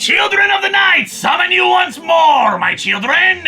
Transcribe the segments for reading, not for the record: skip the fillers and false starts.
children of the night summon you once more, my children!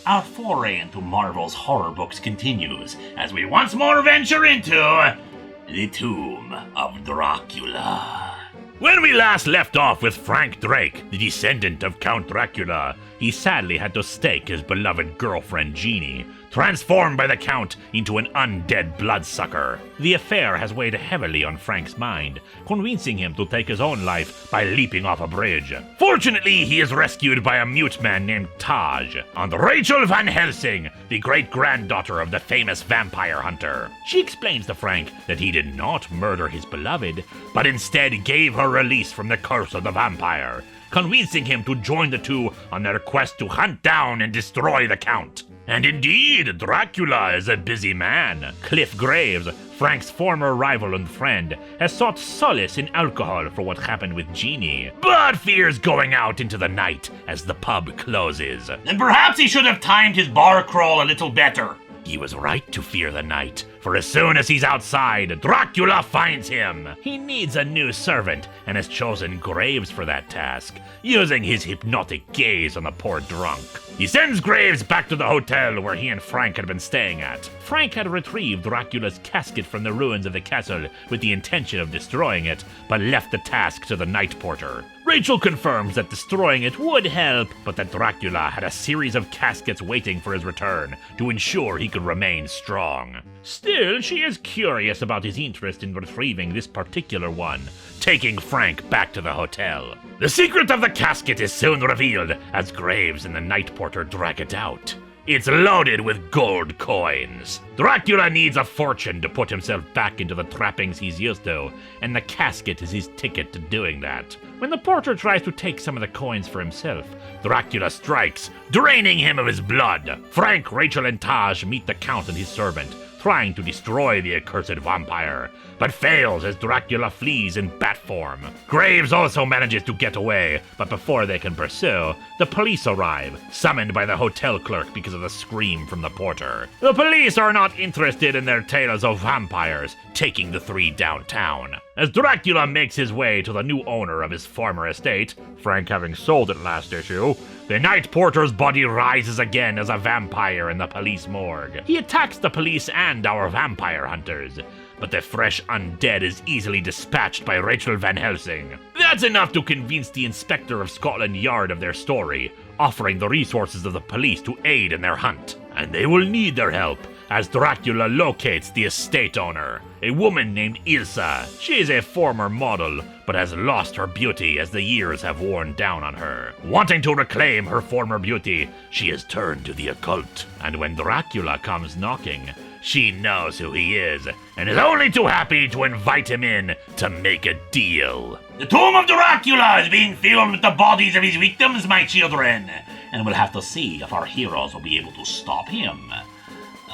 Our foray into Marvel's horror books continues as we once more venture into the Tomb of Dracula. When we last left off with Frank Drake, the descendant of Count Dracula, he sadly had to stake his beloved girlfriend Jeannie, transformed by the Count into an undead bloodsucker. The affair has weighed heavily on Frank's mind, convincing him to take his own life by leaping off a bridge. Fortunately, he is rescued by a mute man named Taj, and Rachel Van Helsing, the great-granddaughter of the famous vampire hunter. She explains to Frank that he did not murder his beloved, but instead gave her release from the curse of the vampire, convincing him to join the two on their quest to hunt down and destroy the Count. And indeed, Dracula is a busy man. Cliff Graves, Frank's former rival and friend, has sought solace in alcohol for what happened with Jeannie, but fears going out into the night as the pub closes. Then perhaps he should have timed his bar crawl a little better. He was right to fear the night, for as soon as he's outside, Dracula finds him. He needs a new servant, and has chosen Graves for that task, using his hypnotic gaze on the poor drunk. He sends Graves back to the hotel where he and Frank had been staying at. Frank had retrieved Dracula's casket from the ruins of the castle with the intention of destroying it, but left the task to the night porter. Rachel confirms that destroying it would help, but that Dracula had a series of caskets waiting for his return to ensure he could remain strong. Still, she is curious about his interest in retrieving this particular one, taking Frank back to the hotel. The secret of the casket is soon revealed as Graves and the night porter drag it out. It's loaded with gold coins. Dracula needs a fortune to put himself back into the trappings he's used to, and the casket is his ticket to doing that. When the porter tries to take some of the coins for himself, Dracula strikes, draining him of his blood. Frank, Rachel, and Taj meet the Count and his servant, trying to destroy the accursed vampire, but fails as Dracula flees in bat form. Graves also manages to get away, but before they can pursue, the police arrive, summoned by the hotel clerk because of the scream from the porter. The police are not interested in their tales of vampires, taking the three downtown. As Dracula makes his way to the new owner of his former estate, Frank having sold it last issue, the night porter's body rises again as a vampire in the police morgue. He attacks the police and our vampire hunters, but the fresh undead is easily dispatched by Rachel Van Helsing. That's enough to convince the Inspector of Scotland Yard of their story, offering the resources of the police to aid in their hunt. And they will need their help, as Dracula locates the estate owner, a woman named Ilsa. She is a former model, but has lost her beauty as the years have worn down on her. Wanting to reclaim her former beauty, she has turned to the occult. And when Dracula comes knocking, she knows who he is, and is only too happy to invite him in to make a deal. The Tomb of Dracula is being filled with the bodies of his victims, my children, and we'll have to see if our heroes will be able to stop him.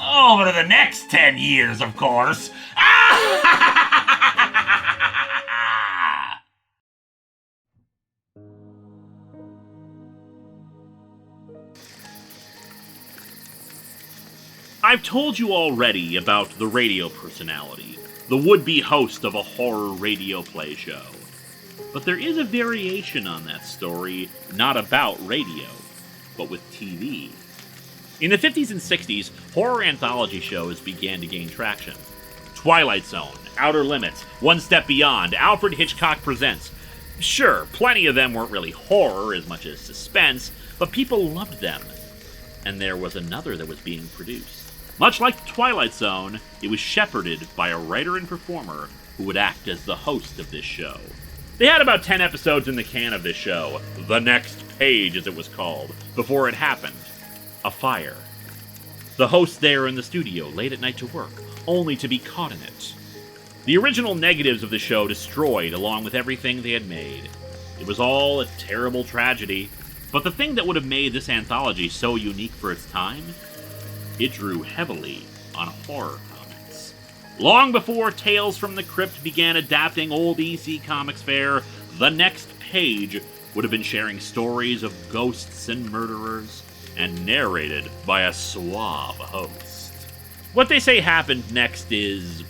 Over the next 10 years, of course. I've told you already about the radio personality, the would-be host of a horror radio play show. But there is a variation on that story, not about radio, but with TV. In the 50s and 60s, horror anthology shows began to gain traction. Twilight Zone, Outer Limits, One Step Beyond, Alfred Hitchcock Presents. Sure, plenty of them weren't really horror as much as suspense, but people loved them. And there was another that was being produced. Much like the Twilight Zone, it was shepherded by a writer and performer who would act as the host of this show. They had about 10 episodes in the can of this show, The Next Page as it was called, before it happened. A fire. The host there in the studio late at night to work, only to be caught in it. The original negatives of the show destroyed along with everything they had made. It was all a terrible tragedy, but the thing that would have made this anthology so unique for its time, it drew heavily on horror comics. Long before Tales from the Crypt began adapting old EC Comics fare, The Next Page would have been sharing stories of ghosts and murderers, and narrated by a suave host. What they say happened next is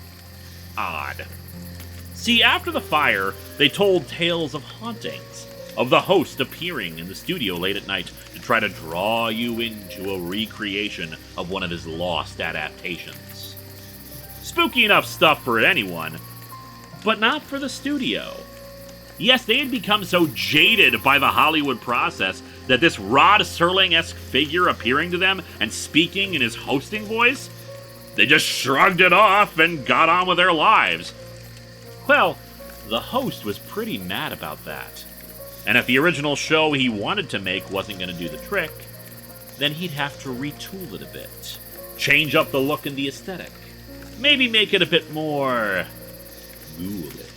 odd. See, after the fire, they told tales of hauntings, of the host appearing in the studio late at night to try to draw you into a recreation of one of his lost adaptations. Spooky enough stuff for anyone, but not for the studio. Yes, they had become so jaded by the Hollywood process that this Rod Serling-esque figure appearing to them and speaking in his hosting voice, they just shrugged it off and got on with their lives. Well, the host was pretty mad about that. And if the original show he wanted to make wasn't going to do the trick, then he'd have to retool it a bit. Change up the look and the aesthetic. Maybe make it a bit more ghoulish.